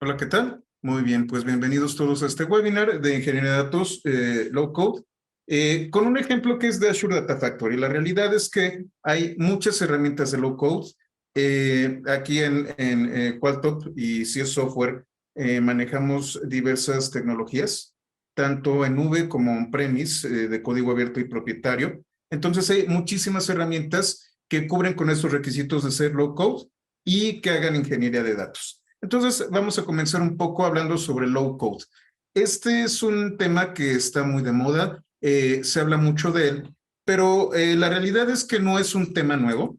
Hola, ¿qué tal? Muy bien, pues bienvenidos todos a este webinar de Ingeniería de Datos Low Code, con un ejemplo que es de Azure Data Factory. La realidad es que hay muchas herramientas de Low Code. Aquí en Qualtop y CS Software manejamos diversas tecnologías, tanto en nube como on-premise, de código abierto y propietario. Entonces hay muchísimas herramientas que cubren con estos requisitos de ser Low Code y que hagan ingeniería de datos. Entonces, vamos a comenzar un poco hablando sobre low code. Este es un tema que está muy de moda, se habla mucho de él, pero la realidad es que no es un tema nuevo.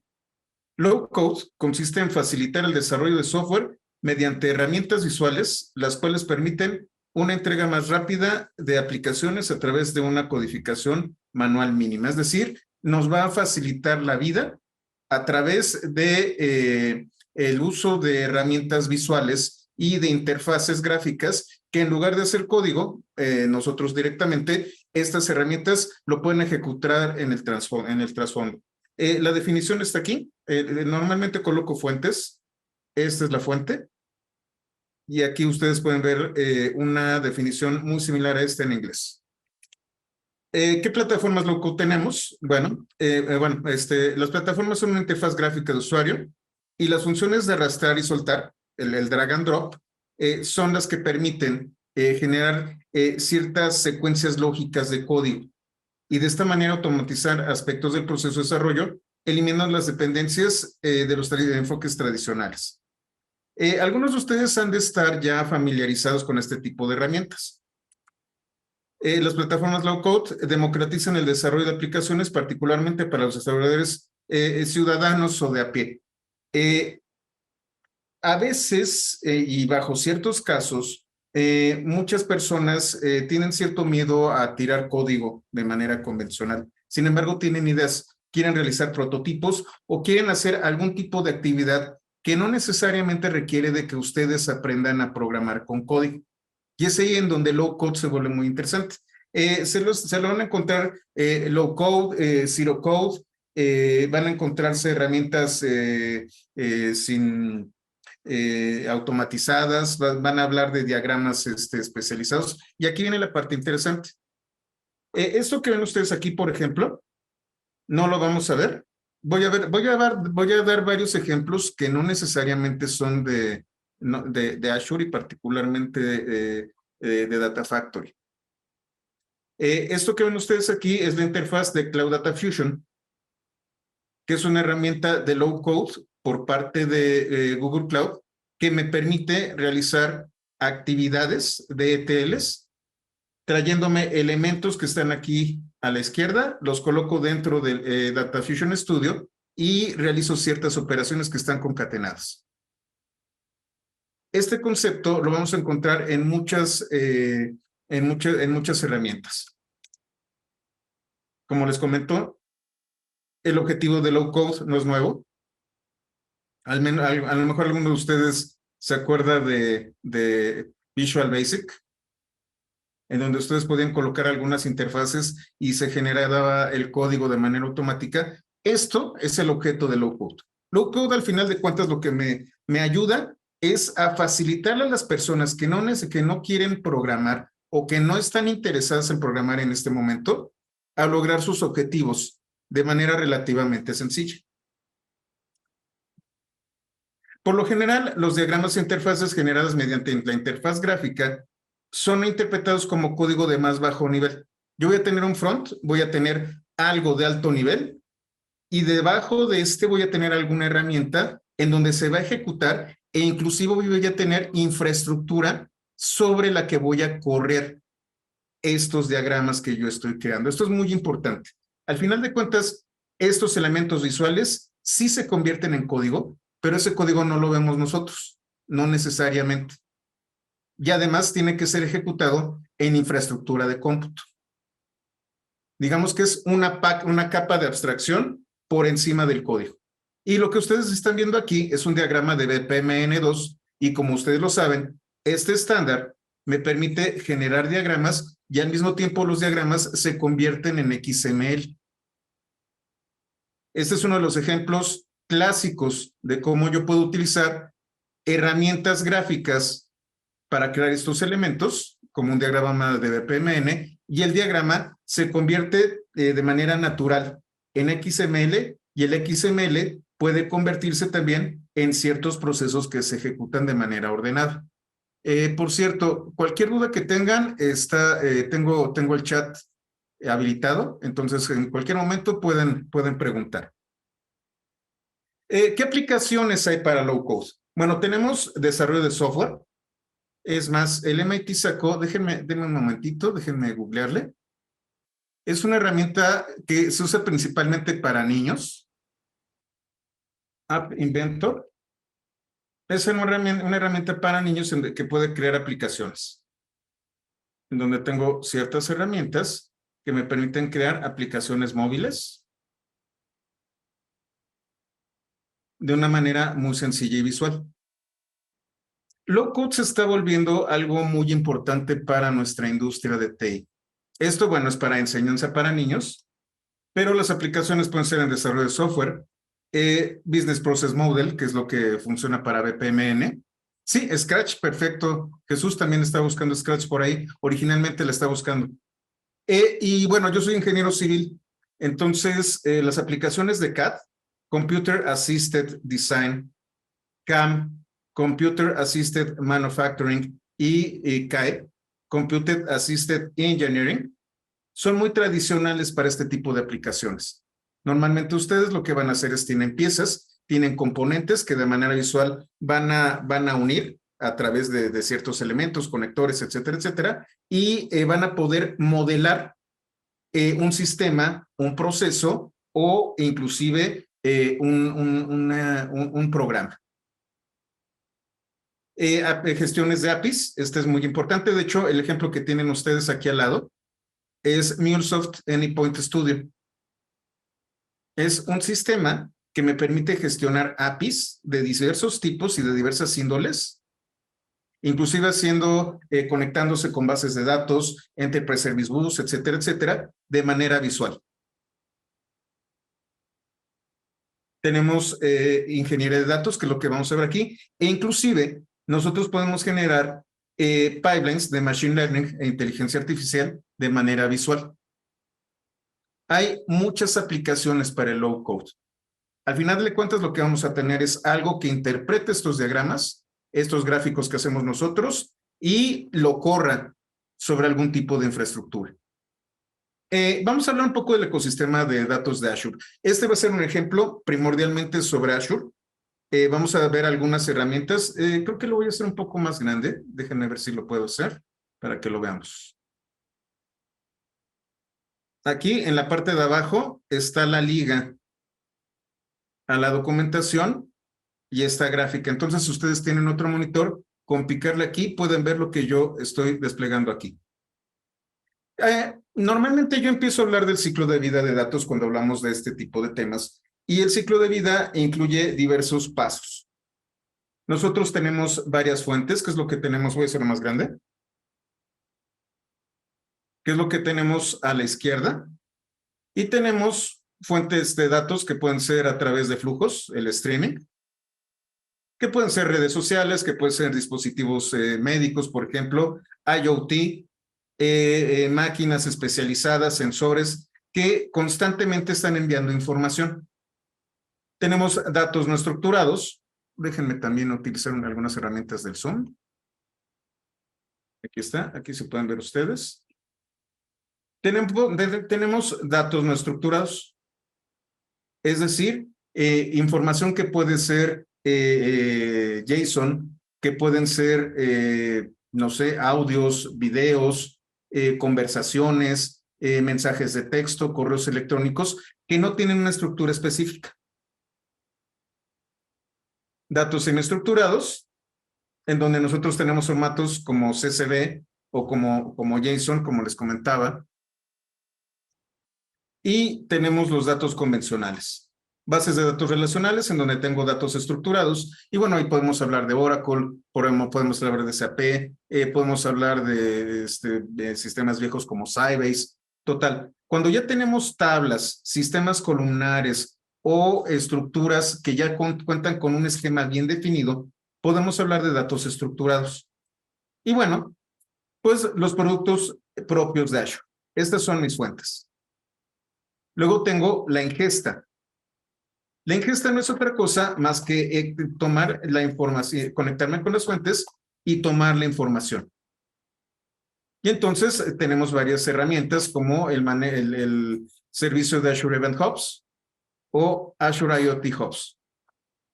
Low code consiste en facilitar el desarrollo de software mediante herramientas visuales, las cuales permiten una entrega más rápida de aplicaciones a través de una codificación manual mínima. Es decir, nos va a facilitar la vida a través de el uso de herramientas visuales y de interfaces gráficas que en lugar de hacer código, nosotros directamente, estas herramientas lo pueden ejecutar en el trasfondo. La definición está aquí. Normalmente coloco fuentes. Esta es la fuente. Y aquí ustedes pueden ver una definición muy similar a esta en inglés. ¿Qué plataformas low-code tenemos? Bueno, las plataformas son una interfaz gráfica de usuario y las funciones de arrastrar y soltar, el drag and drop, son las que permiten generar ciertas secuencias lógicas de código y de esta manera automatizar aspectos del proceso de desarrollo, eliminando las dependencias de los enfoques tradicionales. Algunos de ustedes han de estar ya familiarizados con este tipo de herramientas. Las plataformas low-code democratizan el desarrollo de aplicaciones, particularmente para los desarrolladores ciudadanos o de a pie. A veces, y bajo ciertos casos, muchas personas tienen cierto miedo a tirar código de manera convencional. Sin embargo, tienen ideas, quieren realizar prototipos o quieren hacer algún tipo de actividad que no necesariamente requiere de que ustedes aprendan a programar con código. Y es ahí en donde low code se vuelve muy interesante. Se lo van a encontrar low code, zero code, van a encontrarse herramientas sin automatizadas, van a hablar de diagramas especializados. Y aquí viene la parte interesante. Esto que ven ustedes aquí, por ejemplo, no lo vamos a ver. Voy a dar varios ejemplos que no necesariamente son de Azure y particularmente de Data Factory. Esto que ven ustedes aquí es la interfaz de Cloud Data Fusion, que es una herramienta de low code por parte de Google Cloud que me permite realizar actividades de ETLs, trayéndome elementos que están aquí a la izquierda, los coloco dentro del Data Fusion Studio y realizo ciertas operaciones que están concatenadas. Este concepto lo vamos a encontrar en muchas herramientas. Como les comento, el objetivo de low code no es nuevo. A lo mejor alguno de ustedes se acuerda de Visual Basic, en donde ustedes podían colocar algunas interfaces y se generaba el código de manera automática. Esto es el objeto de low code. Low code, al final de cuentas, lo que me ayuda es a facilitarle a las personas que no quieren programar o que no están interesadas en programar en este momento, a lograr sus objetivos de manera relativamente sencilla. Por lo general, los diagramas e interfaces generadas mediante la interfaz gráfica son interpretados como código de más bajo nivel. Yo voy a tener un front, voy a tener algo de alto nivel y debajo de este voy a tener alguna herramienta en donde se va a ejecutar e inclusive voy a tener infraestructura sobre la que voy a correr estos diagramas que yo estoy creando. Esto es muy importante. Al final de cuentas, estos elementos visuales sí se convierten en código, pero ese código no lo vemos nosotros, no necesariamente. Y además tiene que ser ejecutado en infraestructura de cómputo. Digamos que es una capa de abstracción por encima del código. Y lo que ustedes están viendo aquí es un diagrama de BPMN2 y como ustedes lo saben, este estándar me permite generar diagramas y al mismo tiempo los diagramas se convierten en XML. Este es uno de los ejemplos clásicos de cómo yo puedo utilizar herramientas gráficas para crear estos elementos, como un diagrama de BPMN, y el diagrama se convierte de manera natural en XML, y el XML puede convertirse también en ciertos procesos que se ejecutan de manera ordenada. Por cierto, cualquier duda que tengan, tengo el chat habilitado, entonces en cualquier momento pueden preguntar. ¿Qué aplicaciones hay para low code? Bueno, tenemos desarrollo de software. Es más, el MIT sacó, denme un momentito, déjenme googlearle. Es una herramienta que se usa principalmente para niños. App Inventor. Es una herramienta para niños que puede crear aplicaciones. En donde tengo ciertas herramientas que me permiten crear aplicaciones móviles de una manera muy sencilla y visual. Low code se está volviendo algo muy importante para nuestra industria de TI. Esto, bueno, es para enseñanza para niños, pero las aplicaciones pueden ser en desarrollo de software, Business Process Model, que es lo que funciona para BPMN. Sí, Scratch, perfecto. Jesús también está buscando Scratch por ahí. Originalmente la está buscando. Y bueno, yo soy ingeniero civil, entonces las aplicaciones de CAD, Computer Assisted Design, CAM, Computer Assisted Manufacturing y CAE, Computer Assisted Engineering, son muy tradicionales para este tipo de aplicaciones. Normalmente ustedes lo que van a hacer es tienen piezas, tienen componentes que de manera visual van a unir a través de ciertos elementos, conectores, etcétera, etcétera, y van a poder modelar un sistema, un proceso o inclusive un programa. Gestiones de APIs, este es muy importante. De hecho, el ejemplo que tienen ustedes aquí al lado es MuleSoft Anypoint Studio. Es un sistema que me permite gestionar APIs de diversos tipos y de diversas índoles, inclusive conectándose con bases de datos, Enterprise Service Bus, etcétera, etcétera, de manera visual. Tenemos ingeniería de datos, que es lo que vamos a ver aquí, e inclusive nosotros podemos generar pipelines de Machine Learning e inteligencia artificial de manera visual. Hay muchas aplicaciones para el low code. Al final de cuentas, lo que vamos a tener es algo que interprete estos diagramas, estos gráficos que hacemos nosotros, y lo corra sobre algún tipo de infraestructura. Vamos a hablar un poco del ecosistema de datos de Azure. Este va a ser un ejemplo primordialmente sobre Azure. Vamos a ver algunas herramientas. Creo que lo voy a hacer un poco más grande. Déjenme ver si lo puedo hacer para que lo veamos. Aquí en la parte de abajo está la liga a la documentación y esta gráfica. Entonces, si ustedes tienen otro monitor, con picarle aquí pueden ver lo que yo estoy desplegando aquí. Normalmente yo empiezo a hablar del ciclo de vida de datos cuando hablamos de este tipo de temas, y el ciclo de vida incluye diversos pasos. Nosotros tenemos varias fuentes, ¿qué es lo que tenemos? Voy a hacerlo más grande. ¿Qué es lo que tenemos a la izquierda? Y tenemos fuentes de datos que pueden ser a través de flujos, el streaming, que pueden ser redes sociales, que pueden ser dispositivos médicos, por ejemplo, IoT, máquinas especializadas, sensores, que constantemente están enviando información. Tenemos datos no estructurados. Déjenme también utilizar algunas herramientas del Zoom. Aquí está, aquí se pueden ver ustedes. Tenemos datos no estructurados, es decir, información que puede ser JSON, que pueden ser, no sé, audios, videos, conversaciones, mensajes de texto, correos electrónicos, que no tienen una estructura específica. Datos semiestructurados, en donde nosotros tenemos formatos como CSV o como JSON, como les comentaba. Y tenemos los datos convencionales. Bases de datos relacionales, en donde tengo datos estructurados. Y bueno, ahí podemos hablar de Oracle, podemos hablar de SAP, podemos hablar de sistemas viejos como Sybase. Total, cuando ya tenemos tablas, sistemas columnares o estructuras que ya cuentan con un esquema bien definido, podemos hablar de datos estructurados. Y bueno, pues los productos propios de Azure. Estas son mis fuentes. Luego tengo la ingesta. La ingesta no es otra cosa más que tomar la información, conectarme con las fuentes y tomar la información. Y entonces tenemos varias herramientas como el servicio de Azure Event Hubs o Azure IoT Hubs,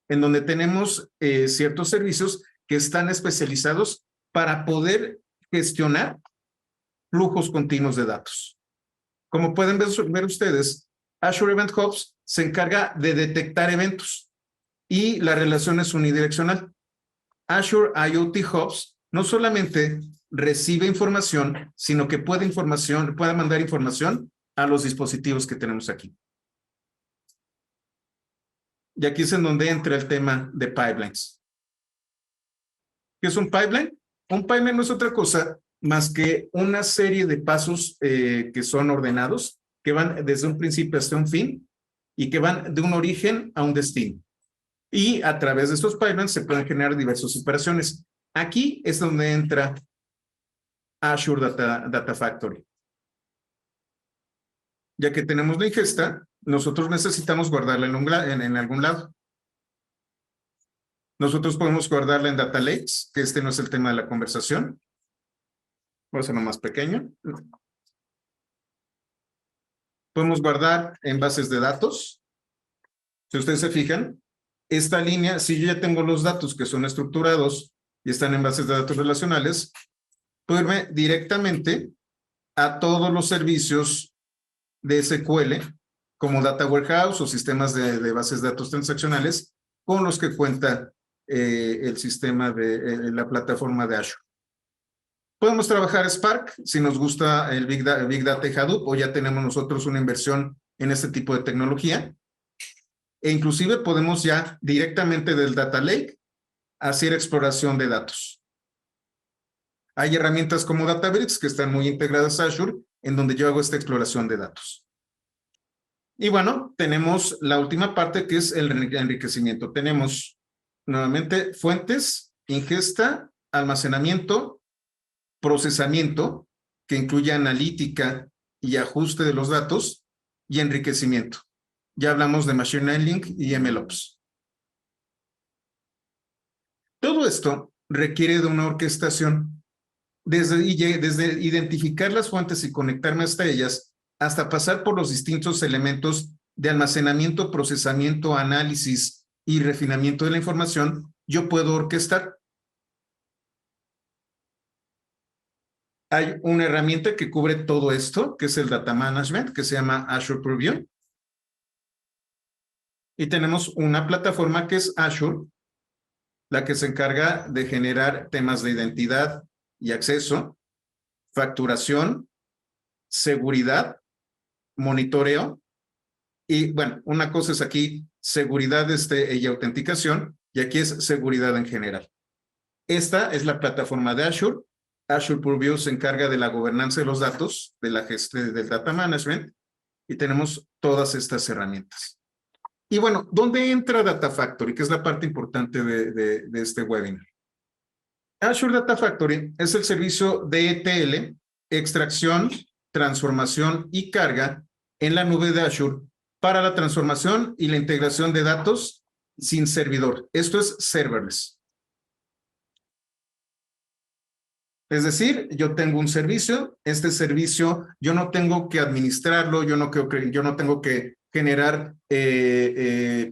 en donde tenemos ciertos servicios que están especializados para poder gestionar flujos continuos de datos. Como pueden ver ustedes, Azure Event Hubs se encarga de detectar eventos y la relación es unidireccional. Azure IoT Hubs no solamente recibe información, sino que puede mandar información a los dispositivos que tenemos aquí. Y aquí es en donde entra el tema de pipelines. ¿Qué es un pipeline? Un pipeline no es otra cosa más que una serie de pasos que son ordenados, que van desde un principio hasta un fin y que van de un origen a un destino. Y a través de estos pipelines se pueden generar diversas operaciones. Aquí es donde entra Azure Data Factory. Ya que tenemos la ingesta, nosotros necesitamos guardarla en algún lado. Nosotros podemos guardarla en Data Lakes, que este no es el tema de la conversación. Voy a hacerlo más pequeño. Podemos guardar en bases de datos. Si ustedes se fijan, esta línea, si yo ya tengo los datos que son estructurados y están en bases de datos relacionales, puedo irme directamente a todos los servicios de SQL, como Data Warehouse o sistemas de bases de datos transaccionales, con los que cuenta el sistema de la plataforma de Azure. Podemos trabajar Spark si nos gusta el Big Data y Hadoop, o ya tenemos nosotros una inversión en este tipo de tecnología. E inclusive podemos ya directamente del Data Lake hacer exploración de datos. Hay herramientas como Databricks que están muy integradas a Azure, en donde yo hago esta exploración de datos. Y bueno, tenemos la última parte que es el enriquecimiento. Tenemos nuevamente fuentes, ingesta, almacenamiento, procesamiento, que incluye analítica y ajuste de los datos, y enriquecimiento. Ya hablamos de Machine Learning y MLOps. Todo esto requiere de una orquestación, desde identificar las fuentes y conectarme hasta ellas, hasta pasar por los distintos elementos de almacenamiento, procesamiento, análisis y refinamiento de la información, yo puedo orquestar. Hay una herramienta que cubre todo esto, que es el Data Management, que se llama Azure Purview. Y tenemos una plataforma que es Azure, la que se encarga de generar temas de identidad y acceso, facturación, seguridad, monitoreo. Y bueno, una cosa es aquí seguridad y autenticación, y aquí es seguridad en general. Esta es la plataforma de Azure. Azure Purview se encarga de la gobernanza de los datos, de la gestión del data management, y tenemos todas estas herramientas. Y bueno, ¿dónde entra Data Factory? Que es la parte importante de este webinar. Azure Data Factory es el servicio de ETL, extracción, transformación y carga en la nube de Azure para la transformación y la integración de datos sin servidor. Esto es serverless. Es decir, yo tengo un servicio, este servicio yo no tengo que administrarlo, yo no tengo que generar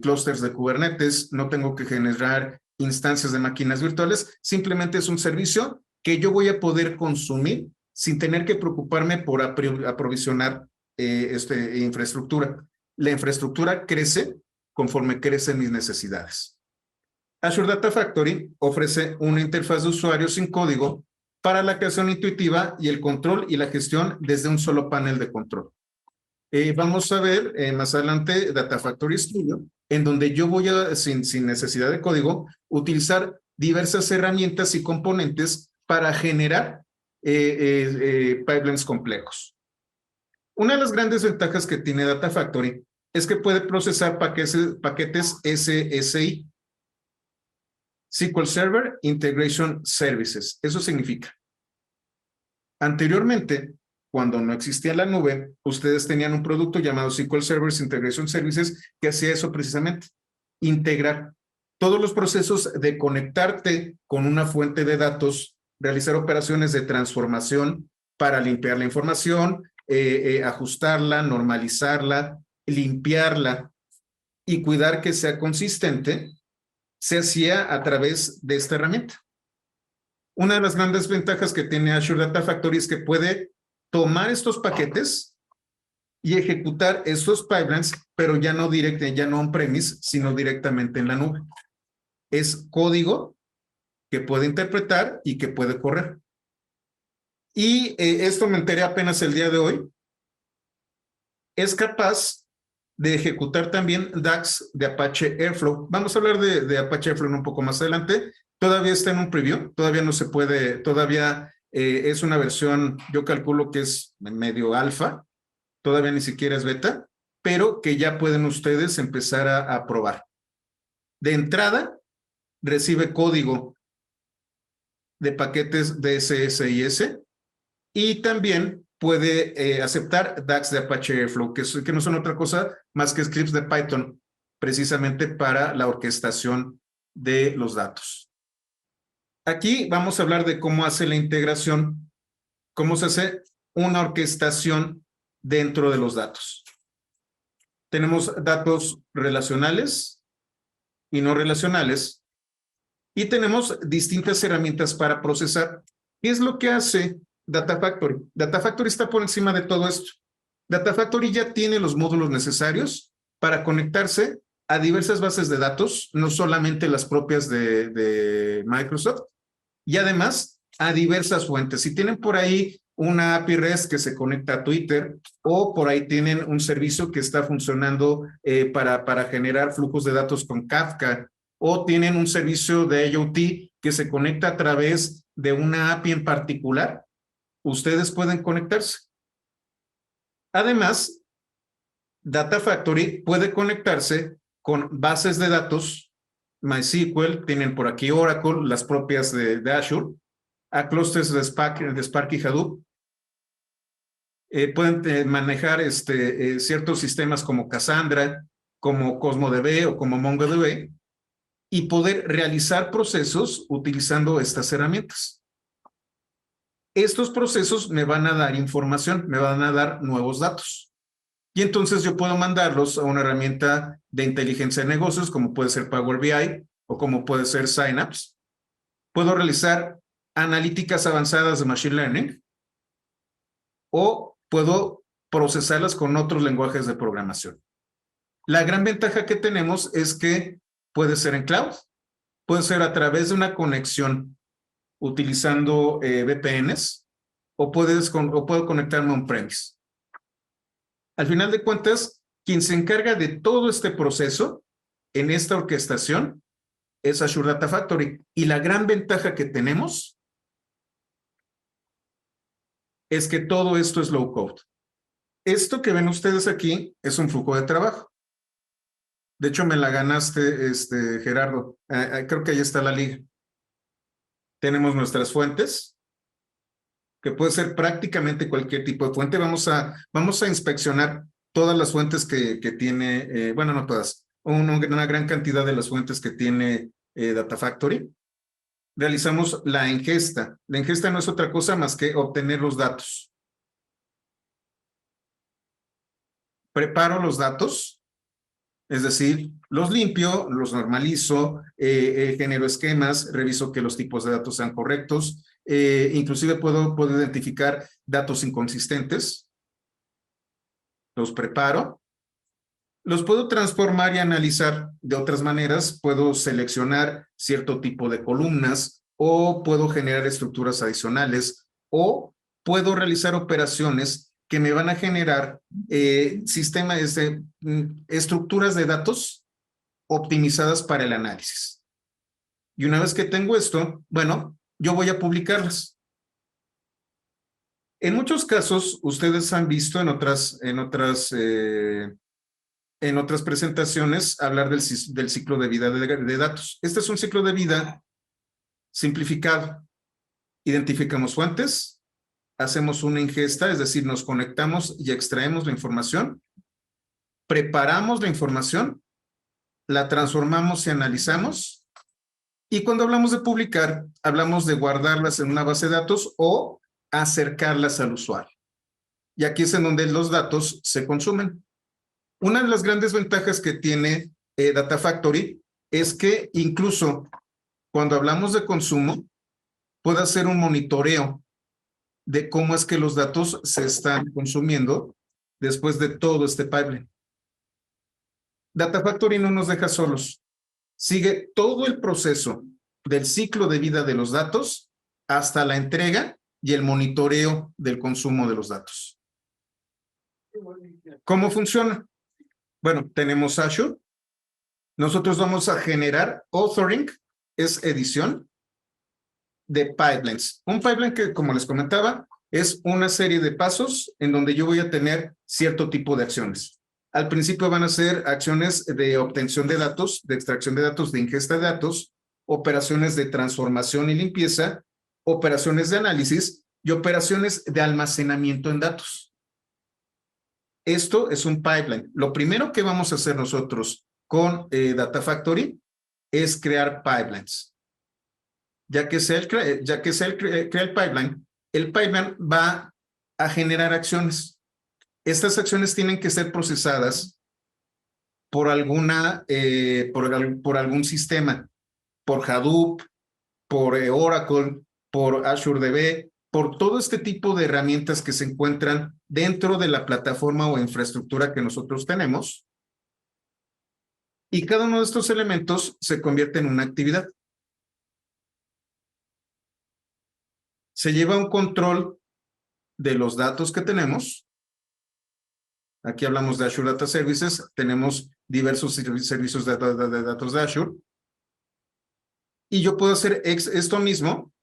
clústeres de Kubernetes, no tengo que generar instancias de máquinas virtuales, simplemente es un servicio que yo voy a poder consumir sin tener que preocuparme por aprovisionar infraestructura. La infraestructura crece conforme crecen mis necesidades. Azure Data Factory ofrece una interfaz de usuario sin código para la creación intuitiva y el control y la gestión desde un solo panel de control. Vamos a ver más adelante Data Factory Studio, en donde yo voy a, sin necesidad de código, utilizar diversas herramientas y componentes para generar pipelines complejos. Una de las grandes ventajas que tiene Data Factory es que puede procesar paquetes SSI. SQL Server Integration Services. Eso significa. Anteriormente, cuando no existía la nube, ustedes tenían un producto llamado SQL Server Integration Services que hacía eso precisamente. Integrar todos los procesos de conectarte con una fuente de datos, realizar operaciones de transformación para limpiar la información, ajustarla, normalizarla, limpiarla y cuidar que sea consistente, se hacía a través de esta herramienta. Una de las grandes ventajas que tiene Azure Data Factory es que puede tomar estos paquetes y ejecutar estos pipelines, pero ya no on-premise, sino directamente en la nube. Es código que puede interpretar y que puede correr. Y esto me enteré apenas el día de hoy. Es capaz de ejecutar también DAGs de Apache Airflow. Vamos a hablar de Apache Airflow un poco más adelante. Todavía está en un preview, todavía no se puede, todavía es una versión, yo calculo que es medio alfa, todavía ni siquiera es beta, pero que ya pueden ustedes empezar a probar. De entrada, recibe código de paquetes DSSIS y también puede aceptar DAGs de Apache Airflow, que no son otra cosa más que scripts de Python, precisamente para la orquestación de los datos. Aquí vamos a hablar de cómo hace la integración, cómo se hace una orquestación dentro de los datos. Tenemos datos relacionales y no relacionales y tenemos distintas herramientas para procesar. ¿Qué es lo que hace Data Factory? Data Factory está por encima de todo esto. Data Factory ya tiene los módulos necesarios para conectarse a diversas bases de datos, no solamente las propias de Microsoft, y además a diversas fuentes. Si tienen por ahí una API REST que se conecta a Twitter o por ahí tienen un servicio que está funcionando para generar flujos de datos con Kafka o tienen un servicio de IoT que se conecta a través de una API en particular, ustedes pueden conectarse. Además, Data Factory puede conectarse con bases de datos, MySQL, tienen por aquí Oracle, las propias de Azure, a clusters de Spark y Hadoop. Pueden manejar ciertos sistemas como Cassandra, como CosmoDB o como MongoDB y poder realizar procesos utilizando estas herramientas. Estos procesos me van a dar información, me van a dar nuevos datos. Y entonces yo puedo mandarlos a una herramienta de inteligencia de negocios, como puede ser Power BI o como puede ser Synapse. Puedo realizar analíticas avanzadas de Machine Learning o puedo procesarlas con otros lenguajes de programación. La gran ventaja que tenemos es que puede ser en cloud, puede ser a través de una conexión utilizando VPNs o puedo conectarme on-premise. Al final de cuentas, quien se encarga de todo este proceso en esta orquestación es Azure Data Factory. Y la gran ventaja que tenemos es que todo esto es low code. Esto que ven ustedes aquí es un flujo de trabajo. De hecho, me la ganaste, Gerardo. Creo que ahí está la liga. Tenemos nuestras fuentes, que puede ser prácticamente cualquier tipo de fuente. Vamos a inspeccionar todas las fuentes que tiene, bueno, no todas, una gran cantidad de las fuentes que tiene Data Factory. Realizamos la ingesta. La ingesta no es otra cosa más que obtener los datos. Preparo los datos, es decir, los limpio, los normalizo, genero esquemas, reviso que los tipos de datos sean correctos, inclusive puedo identificar datos inconsistentes, los preparo, los puedo transformar y analizar de otras maneras, puedo seleccionar cierto tipo de columnas o puedo generar estructuras adicionales o puedo realizar operaciones que me van a generar estructuras de datos optimizadas para el análisis. Y una vez que tengo esto, bueno, yo voy a publicarlas. En muchos casos, ustedes han visto en otras en otras presentaciones hablar del ciclo de vida de datos. Este es un ciclo de vida simplificado. Identificamos fuentes, hacemos una ingesta, es decir, nos conectamos y extraemos la información, preparamos la información, la transformamos y analizamos, y cuando hablamos de publicar, hablamos de guardarlas en una base de datos o acercarlas al usuario. Y aquí es en donde los datos se consumen. Una de las grandes ventajas que tiene Data Factory es que incluso cuando hablamos de consumo, puede hacer un monitoreo de cómo es que los datos se están consumiendo después de todo este pipeline. Data Factory no nos deja solos. Sigue todo el proceso del ciclo de vida de los datos hasta la entrega y el monitoreo del consumo de los datos. ¿Cómo funciona? Bueno, tenemos Azure. Nosotros vamos a generar authoring, es edición de pipelines. Un pipeline que, como les comentaba, es una serie de pasos en donde yo voy a tener cierto tipo de acciones. Al principio van a ser acciones de obtención de datos, de extracción de datos, de ingesta de datos, operaciones de transformación y limpieza, operaciones de análisis y operaciones de almacenamiento en datos. Esto es un pipeline. Lo primero que vamos a hacer nosotros con Data Factory es crear pipelines. Ya que sea crea el pipeline va a generar acciones. Estas acciones tienen que ser procesadas por por algún sistema, por Hadoop, por Oracle, por Azure DB, por todo este tipo de herramientas que se encuentran dentro de la plataforma o infraestructura que nosotros tenemos. Y cada uno de estos elementos se convierte en una actividad. Se lleva un control de los datos que tenemos. Aquí hablamos de Azure Data Services. Tenemos diversos servicios de datos de Azure. Y yo puedo hacer esto mismo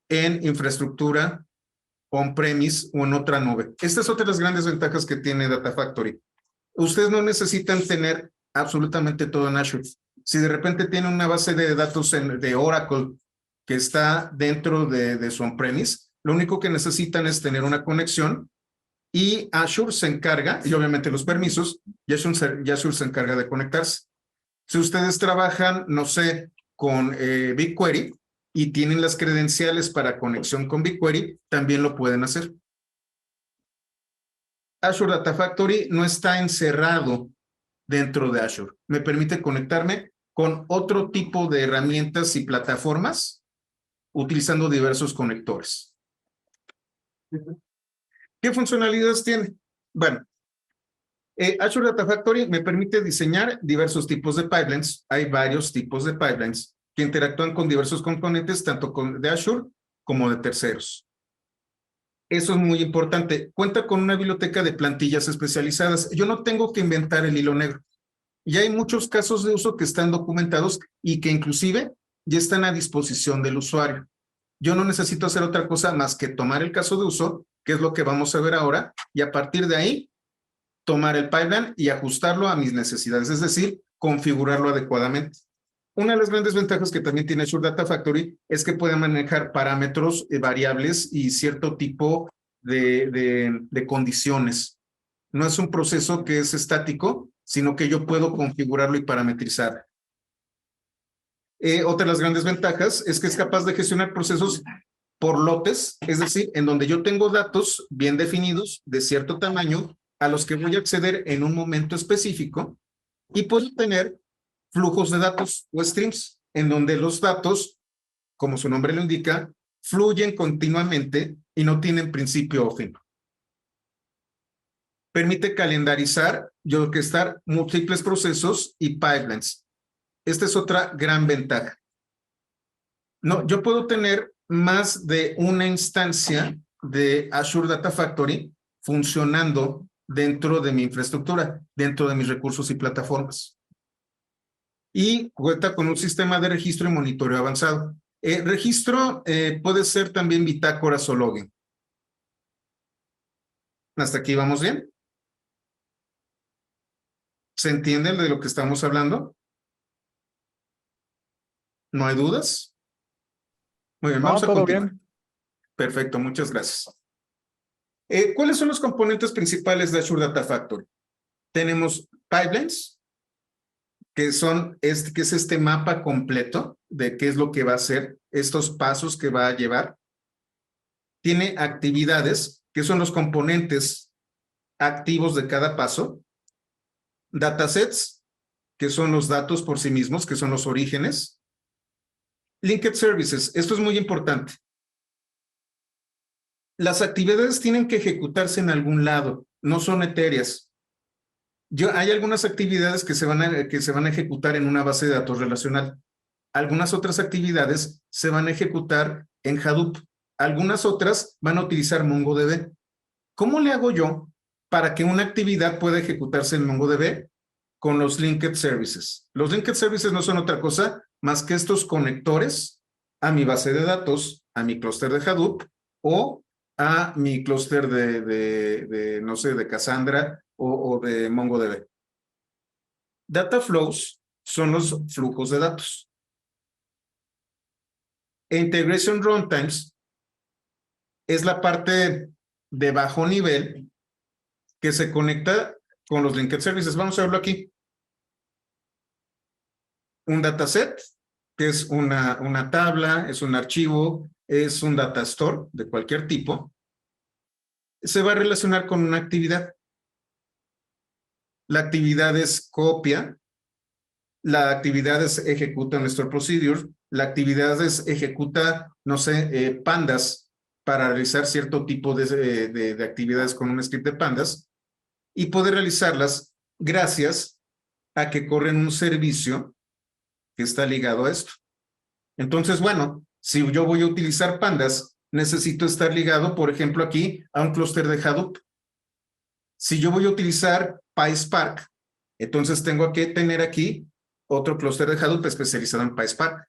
en infraestructura on-premise o en otra nube. Esta es otra de las grandes ventajas que tiene Data Factory. Ustedes no necesitan tener absolutamente todo en Azure. Si de repente tienen una base de datos de Oracle que está dentro de su on-premise, lo único que necesitan es tener una conexión y Azure se encarga, y obviamente los permisos, y Azure se encarga de conectarse. Si ustedes trabajan, no sé, con BigQuery y tienen las credenciales para conexión con BigQuery, también lo pueden hacer. Azure Data Factory no está encerrado dentro de Azure. Me permite conectarme con otro tipo de herramientas y plataformas utilizando diversos conectores. ¿Qué funcionalidades tiene? Bueno, Azure Data Factory me permite diseñar diversos tipos de pipelines. Hay varios tipos de pipelines que interactúan con diversos componentes, tanto de Azure como de terceros. Eso es muy importante. Cuenta con una biblioteca de plantillas especializadas. Yo no tengo que inventar el hilo negro. Ya hay muchos casos de uso que están documentados y que inclusive ya están a disposición del usuario. Yo no necesito hacer otra cosa más que tomar el caso de uso, que es lo que vamos a ver ahora, y a partir de ahí tomar el pipeline y ajustarlo a mis necesidades, es decir, configurarlo adecuadamente. Una de las grandes ventajas que también tiene Azure Data Factory es que puede manejar parámetros, variables y cierto tipo de condiciones. No es un proceso que es estático, sino que yo puedo configurarlo y parametrizar. Otra de las grandes ventajas es que es capaz de gestionar procesos por lotes, es decir, en donde yo tengo datos bien definidos de cierto tamaño a los que voy a acceder en un momento específico y puedo tener flujos de datos o streams, en donde los datos, como su nombre lo indica, fluyen continuamente y no tienen principio o fin. Permite calendarizar y orquestar múltiples procesos y pipelines. Esta es otra gran ventaja. No, yo puedo tener más de una instancia de Azure Data Factory funcionando dentro de mi infraestructura, dentro de mis recursos y plataformas. Y cuenta con un sistema de registro y monitoreo avanzado. Registro puede ser también bitácoras o login. ¿Hasta aquí vamos bien? ¿Se entiende de lo que estamos hablando? ¿No hay dudas? Muy bien, vamos No, a todo continuar. bien. Perfecto, muchas gracias. ¿Cuáles son los componentes principales de Azure Data Factory? Tenemos pipelines, que es este mapa completo de qué es lo que va a hacer, estos pasos que va a llevar. Tiene actividades, que son los componentes activos de cada paso. Datasets, que son los datos por sí mismos, que son los orígenes. Linked Services, esto es muy importante. Las actividades tienen que ejecutarse en algún lado, no son etéreas. Hay algunas actividades que se van a ejecutar en una base de datos relacional. Algunas otras actividades se van a ejecutar en Hadoop. Algunas otras van a utilizar MongoDB. ¿Cómo le hago yo para que una actividad pueda ejecutarse en MongoDB? Con los Linked Services. Los Linked Services no son otra cosa más que estos conectores a mi base de datos, a mi clúster de Hadoop o a mi clúster no sé, de Cassandra o de MongoDB. Data flows son los flujos de datos. Integration runtimes es la parte de bajo nivel que se conecta con los linked services. Vamos a verlo aquí. Un dataset, que es una tabla, es un archivo, es un data store de cualquier tipo, se va a relacionar con una actividad. La actividad es copia, la actividad es ejecuta en store procedure, la actividad es ejecuta, no sé, pandas para realizar cierto tipo de actividades con un script de pandas y poder realizarlas gracias a que corren un servicio que está ligado a esto. Entonces, bueno, si yo voy a utilizar pandas, necesito estar ligado, por ejemplo, aquí a un clúster de Hadoop. Si yo voy a utilizar PySpark, entonces tengo que tener aquí otro clúster de Hadoop especializado en PySpark.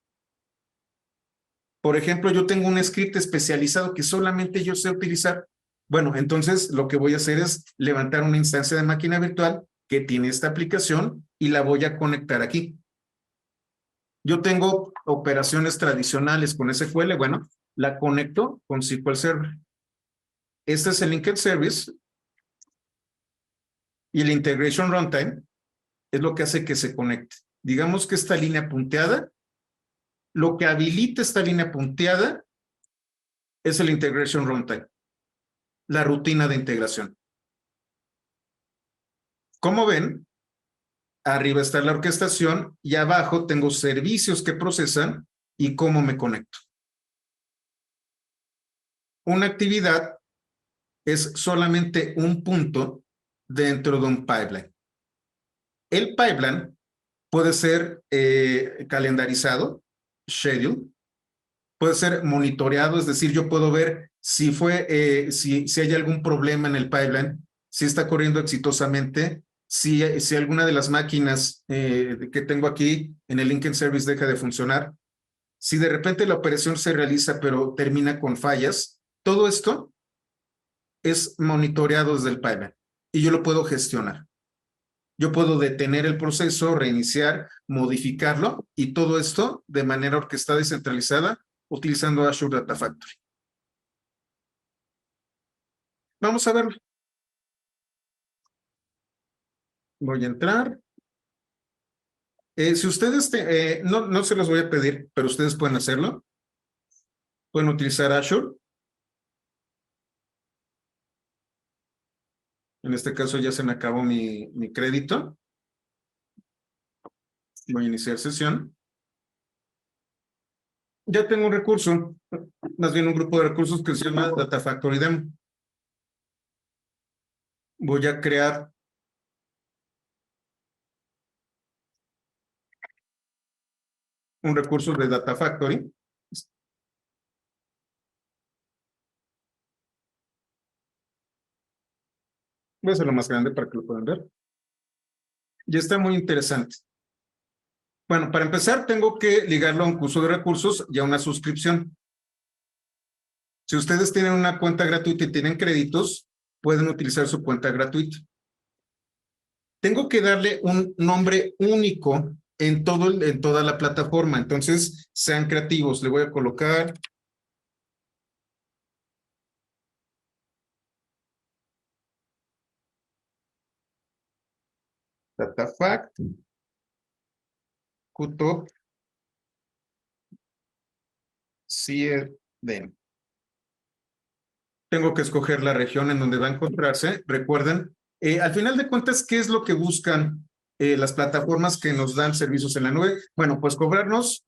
Por ejemplo, yo tengo un script especializado que solamente yo sé utilizar. Bueno, entonces lo que voy a hacer es levantar una instancia de máquina virtual que tiene esta aplicación y la voy a conectar aquí. Yo tengo operaciones tradicionales con SQL, bueno, la conecto con SQL Server. Este es el Linked Service y el Integration Runtime es lo que hace que se conecte. Digamos que esta línea punteada, lo que habilita esta línea punteada es el Integration Runtime, la rutina de integración. Como ven, arriba está la orquestación y abajo tengo servicios que procesan y cómo me conecto. Una actividad es solamente un punto dentro de un pipeline. El pipeline puede ser calendarizado, schedule, puede ser monitoreado, es decir, yo puedo ver si si hay algún problema en el pipeline, si está corriendo exitosamente, si alguna de las máquinas que tengo aquí en el Linked Service deja de funcionar, si de repente la operación se realiza pero termina con fallas, todo esto es monitoreado desde el pipeline y yo lo puedo gestionar. Yo puedo detener el proceso, reiniciar, modificarlo y todo esto de manera orquestada y centralizada utilizando Azure Data Factory. Vamos a verlo. Voy a entrar. Si ustedes, no se los voy a pedir, pero ustedes pueden hacerlo. Pueden utilizar Azure. En este caso ya se me acabó mi crédito. Voy a iniciar sesión. Ya tengo un recurso, más bien un grupo de recursos que se llama Data Factory Demo. Voy a crear un recurso de Data Factory. Voy a hacerlo más grande para que lo puedan ver. Ya está muy interesante. Bueno, para empezar, tengo que ligarlo a un curso de recursos y a una suscripción. Si ustedes tienen una cuenta gratuita y tienen créditos, pueden utilizar su cuenta gratuita. tengo que darle un nombre único en toda la plataforma. Entonces, sean creativos. Le voy a colocar DataFact, QTOP, CIEDEM. Tengo que escoger la región en donde va a encontrarse. Recuerden, al final de cuentas, ¿qué es lo que buscan las plataformas que nos dan servicios en la nube? Bueno, pues cobrarnos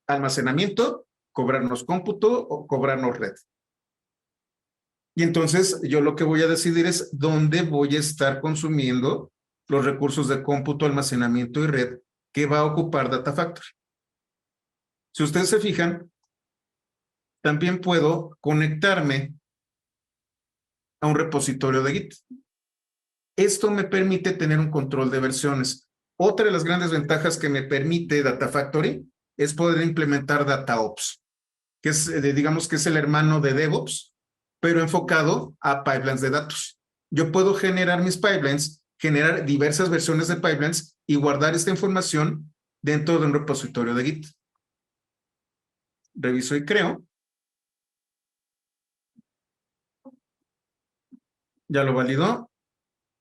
almacenamiento, cobrarnos cómputo o cobrarnos red. Y entonces yo lo que voy a decidir es dónde voy a estar consumiendo los recursos de cómputo, almacenamiento y red que va a ocupar Data Factory. Si ustedes se fijan, también puedo conectarme a un repositorio de Git. Esto me permite tener un control de versiones. Otra de las grandes ventajas que me permite Data Factory es poder implementar DataOps, que es, digamos que es el hermano de DevOps, pero enfocado a pipelines de datos. Yo puedo generar mis pipelines, generar diversas versiones de pipelines y guardar esta información dentro de un repositorio de Git. Reviso y creo. Ya lo validó.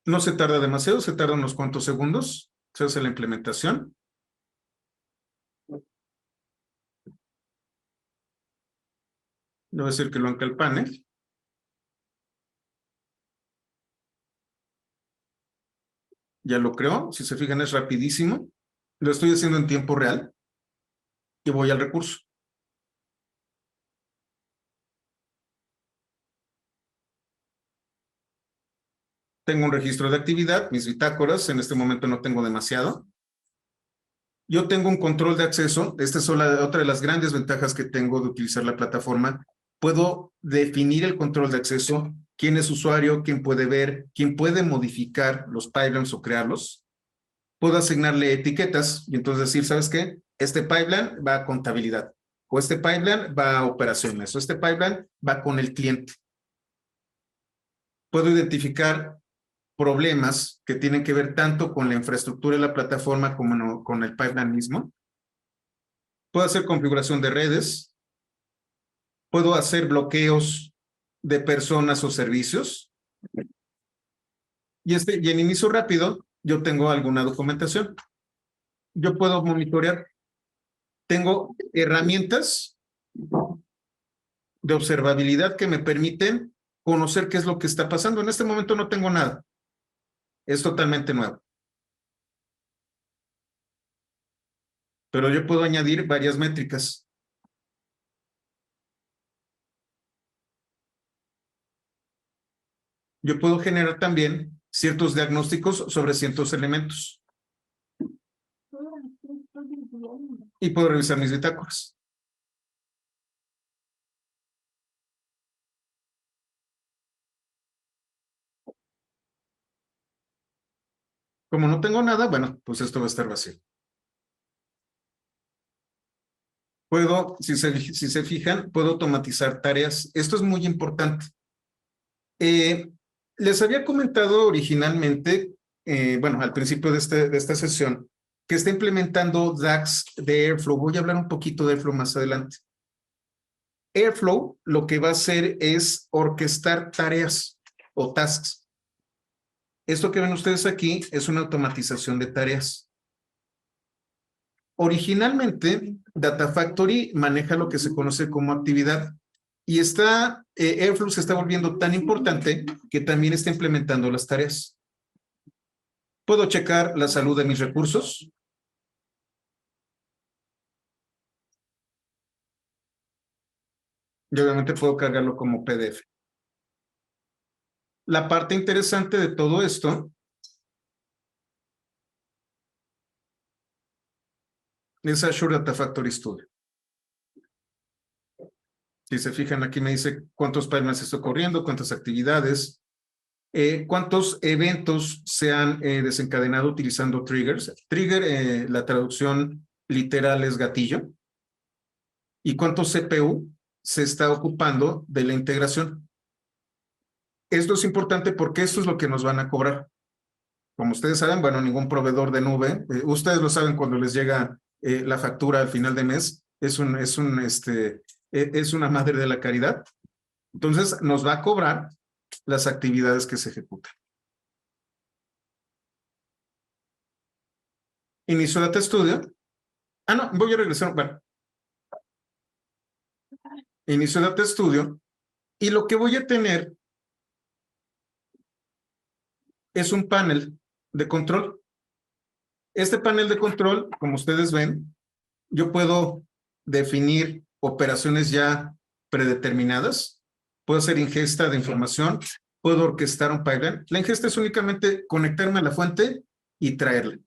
No se tarda demasiado, se tarda unos cuantos segundos. Se hace la implementación. Le voy a decir que lo encalpane. Ya lo creo. Si se fijan, es rapidísimo. Lo estoy haciendo en tiempo real. Y voy al recurso. Tengo un registro de actividad, mis bitácoras. En este momento no tengo demasiado. Yo tengo un control de acceso. Esta es otra de las grandes ventajas que tengo de utilizar la plataforma. Puedo definir el control de acceso, quién es usuario, quién puede ver, quién puede modificar los pipelines o crearlos. Puedo asignarle etiquetas y entonces decir, ¿sabes qué? Este pipeline va a contabilidad, o este pipeline va a operaciones, o este pipeline va con el cliente. Puedo identificar problemas que tienen que ver tanto con la infraestructura de la plataforma como no, con el pipeline mismo. Puedo hacer configuración de redes. Puedo hacer bloqueos de personas o servicios. Y en inicio rápido, yo tengo alguna documentación. Yo puedo monitorear. Tengo herramientas de observabilidad que me permiten conocer qué es lo que está pasando. En este momento no tengo nada. Es totalmente nuevo. Pero yo puedo añadir varias métricas. Yo puedo generar también ciertos diagnósticos sobre ciertos elementos. Y puedo revisar mis bitácoras. Como no tengo nada, bueno, pues esto va a estar vacío. Puedo, si se fijan, puedo automatizar tareas. Esto es muy importante. Les había comentado originalmente, bueno, al principio de esta sesión, que está implementando DAX de Airflow. Voy a hablar un poquito de Airflow más adelante. Airflow lo que va a hacer es orquestar tareas o tasks. Esto que ven ustedes aquí es una automatización de tareas. Originalmente, Data Factory maneja lo que se conoce como actividad y Airflow se está volviendo tan importante que también está implementando las tareas. Puedo checar la salud de mis recursos. Y obviamente puedo cargarlo como PDF. La parte interesante de todo esto es Azure Data Factory Studio. Si se fijan, aquí me dice cuántos pipelines estoy corriendo, cuántas actividades, cuántos eventos se han desencadenado utilizando triggers. Trigger, la traducción literal es gatillo. Y cuánto CPU se está ocupando de la integración. Esto es importante porque esto es lo que nos van a cobrar. como ustedes saben, bueno, ningún proveedor de nube, ustedes lo saben cuando les llega la factura al final de mes, es una madre de la caridad. Entonces, nos va a cobrar las actividades que se ejecutan. Inicio Data Studio. Ah, no, voy a regresar. Bueno. Inicio Data Studio. Y lo que voy a tener es un panel de control. Este panel de control, como ustedes ven, yo puedo definir operaciones ya predeterminadas. Puedo hacer ingesta de información. Puedo orquestar un pipeline. La ingesta es únicamente conectarme a la fuente y traerla.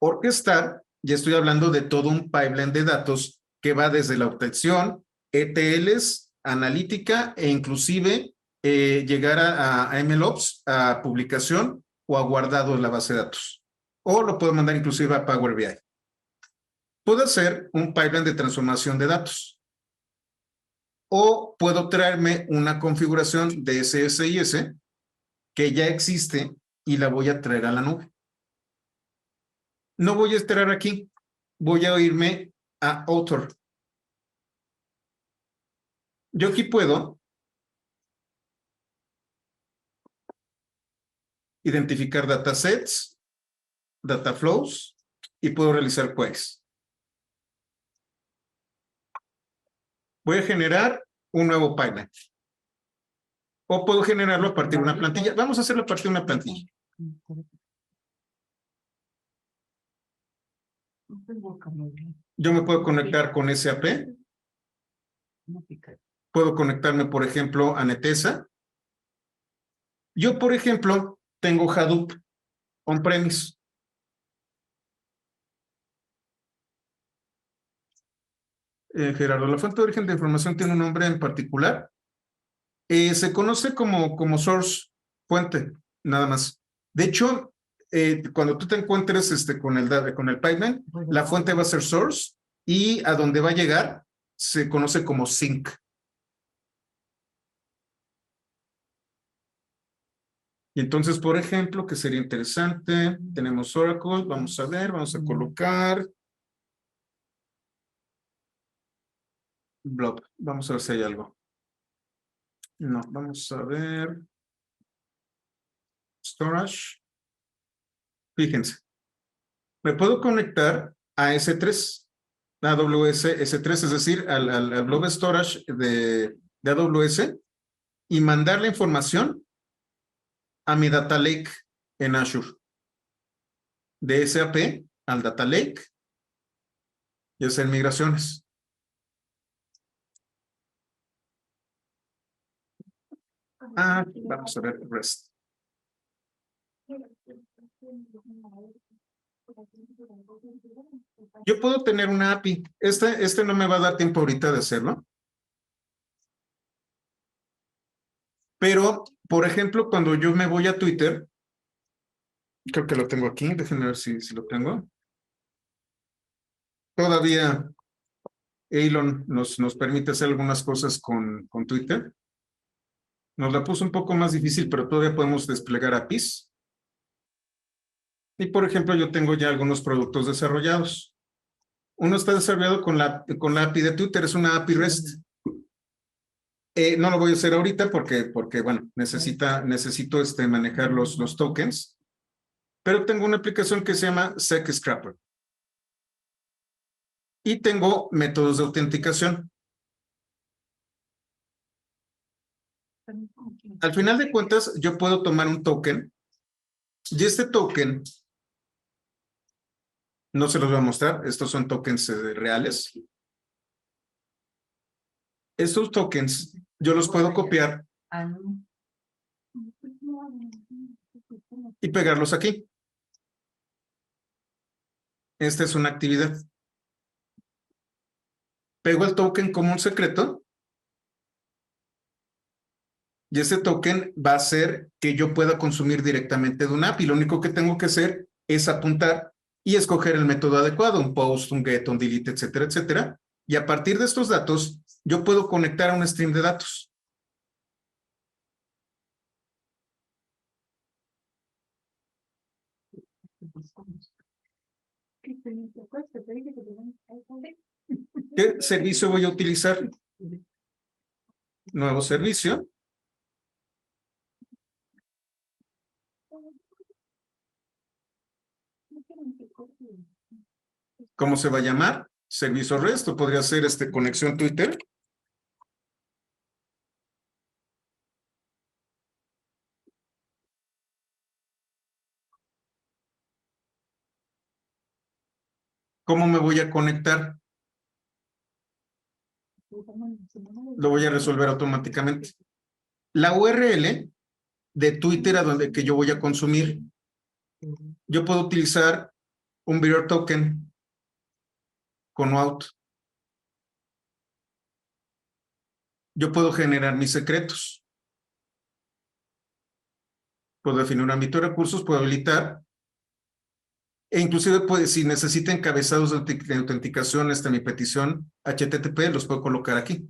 Orquestar, ya estoy hablando de todo un pipeline de datos que va desde la obtención, ETLs, analítica e inclusive llegar a MLOps, a publicación o a guardado en la base de datos. O lo puedo mandar inclusive a Power BI. Puedo hacer un pipeline de transformación de datos. O puedo traerme una configuración de SSIS que ya existe y la voy a traer a la nube. No voy a esperar aquí. Voy a irme a Author. Yo aquí puedo identificar datasets, data flows y puedo realizar queries. Voy a generar un nuevo pipeline. O puedo generarlo a partir de una plantilla. Vamos a hacerlo a partir de una plantilla. Yo me puedo conectar con SAP. Puedo conectarme, por ejemplo, a Netezza. Yo, por ejemplo, tengo Hadoop on-premise. Gerardo, la fuente de origen de información tiene un nombre en particular. Se conoce como source, fuente, nada más. De hecho, cuando tú te encuentres con el pipeline, la fuente va a ser source y a donde va a llegar se conoce como sink. Y entonces, por ejemplo, que sería interesante, tenemos Oracle, vamos a ver, vamos a colocar Blob, vamos a ver si hay algo. No, vamos a ver. Storage. Fíjense. Me puedo conectar a S3, a AWS S3, es decir, al Blob Storage de AWS y mandar la información a mi Data Lake en Azure. De SAP al Data Lake y hacer migraciones. Vamos a ver REST. Yo puedo tener una API. Este no me va a dar tiempo ahorita de hacerlo. Pero, por ejemplo, cuando yo me voy a Twitter, creo que lo tengo aquí, déjenme ver si lo tengo. Todavía Elon nos permite hacer algunas cosas con Twitter. Nos la puso un poco más difícil, pero todavía podemos desplegar APIs. Y, por ejemplo, yo tengo ya algunos productos desarrollados. Uno está desarrollado con la API de Twitter, es una API REST. No lo voy a hacer ahorita porque bueno, necesito manejar los tokens, pero tengo una aplicación que se llama SecScrapper. Y tengo métodos de autenticación. Al final de cuentas, yo puedo tomar un token y este token, no se los voy a mostrar, estos son tokens reales. Estos tokens yo los puedo copiar y pegarlos aquí. Esta es una actividad. Pego el token como un secreto y ese token va a hacer que yo pueda consumir directamente de una API. Lo único que tengo que hacer es apuntar y escoger el método adecuado, un post, un get, un delete, etcétera, etcétera. Y a partir de estos datos, yo puedo conectar a un stream de datos. ¿Qué servicio voy a utilizar? Nuevo servicio. ¿Cómo se va a llamar? Servicio REST, o podría ser conexión Twitter. ¿Cómo me voy a conectar? Lo voy a resolver automáticamente. La URL de Twitter a donde que yo voy a consumir, yo puedo utilizar un Bearer Token con OAuth. Yo puedo generar mis secretos. Puedo definir un ámbito de recursos, puedo habilitar. E inclusive, si necesita encabezados de autenticación, mi petición HTTP, los puedo colocar aquí.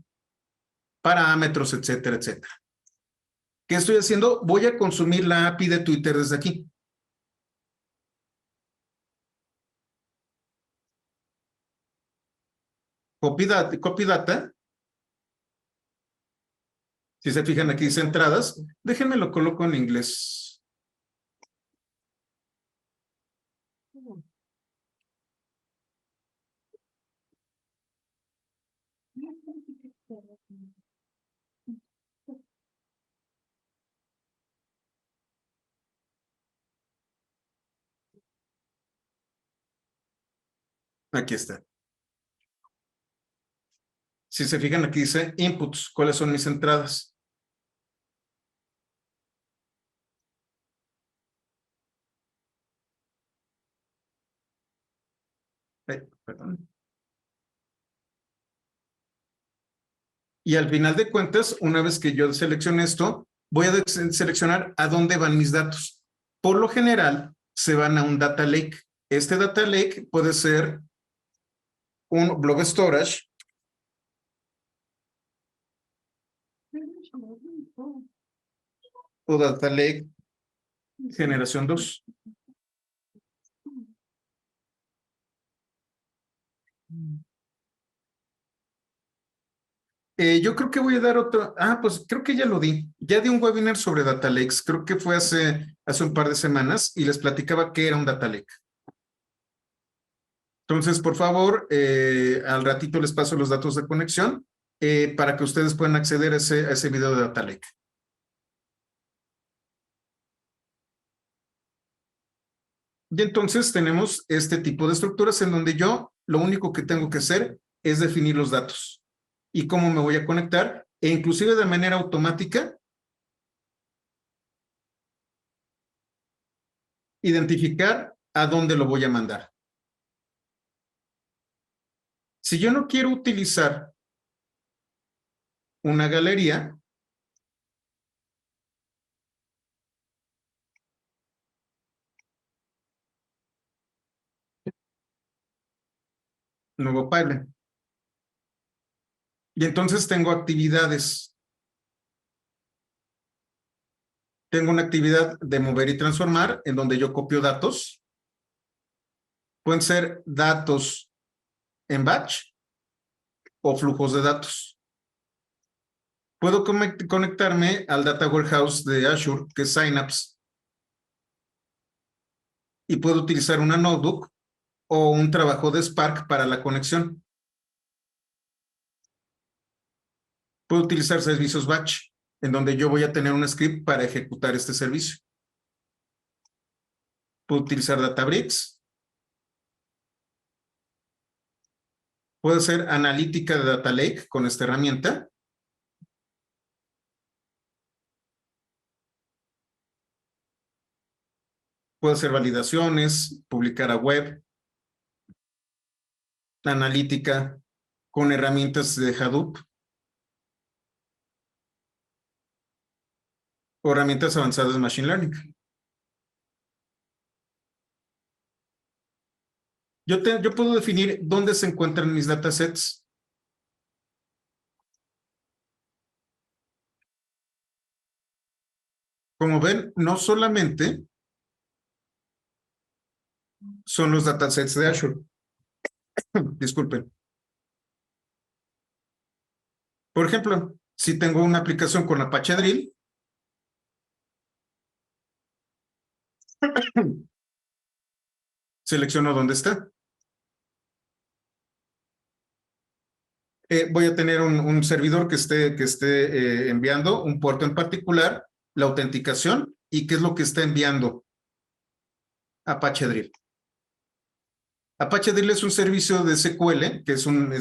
Parámetros, etcétera, etcétera. ¿Qué estoy haciendo? Voy a consumir la API de Twitter desde aquí. Copy data. Si se fijan aquí dice entradas. Déjenme lo coloco en inglés. Aquí está. Si se fijan aquí dice inputs. ¿Cuáles son mis entradas? Perdón. Y al final de cuentas, una vez que yo seleccione esto, voy a seleccionar a dónde van mis datos. Por lo general, se van a un data lake. Este data lake puede ser un blob storage o data lake generación 2. Yo creo que voy a dar otro. Pues creo que ya lo di. Ya di un webinar sobre data lakes. Creo que fue hace un par de semanas y les platicaba qué era un data lake. Entonces, por favor, al ratito les paso los datos de conexión para que ustedes puedan acceder a ese video de data lake. Y entonces tenemos este tipo de estructuras en donde yo lo único que tengo que hacer es definir los datos y cómo me voy a conectar, e inclusive de manera automática identificar a dónde lo voy a mandar. Si yo no quiero utilizar una galería, nuevo pipeline. Y entonces tengo actividades. Tengo una actividad de mover y transformar en donde yo copio datos. Pueden ser datos en batch o flujos de datos. Puedo conectarme al Data Warehouse de Azure, que es Synapse, y puedo utilizar una notebook o un trabajo de Spark para la conexión. Puedo utilizar servicios batch, en donde yo voy a tener un script para ejecutar este servicio. Puedo utilizar Databricks. Puedo hacer analítica de Data Lake con esta herramienta. Puedo hacer validaciones, publicar a web, analítica con herramientas de Hadoop o herramientas avanzadas de Machine Learning. Yo puedo definir dónde se encuentran mis datasets. Como ven, no solamente son los datasets de Azure. Disculpen. Por ejemplo, si tengo una aplicación con Apache Drill, selecciono dónde está. Voy a tener un servidor que esté enviando un puerto en particular, la autenticación y qué es lo que está enviando Apache Drill. Apache Drill es un servicio de SQL, que es un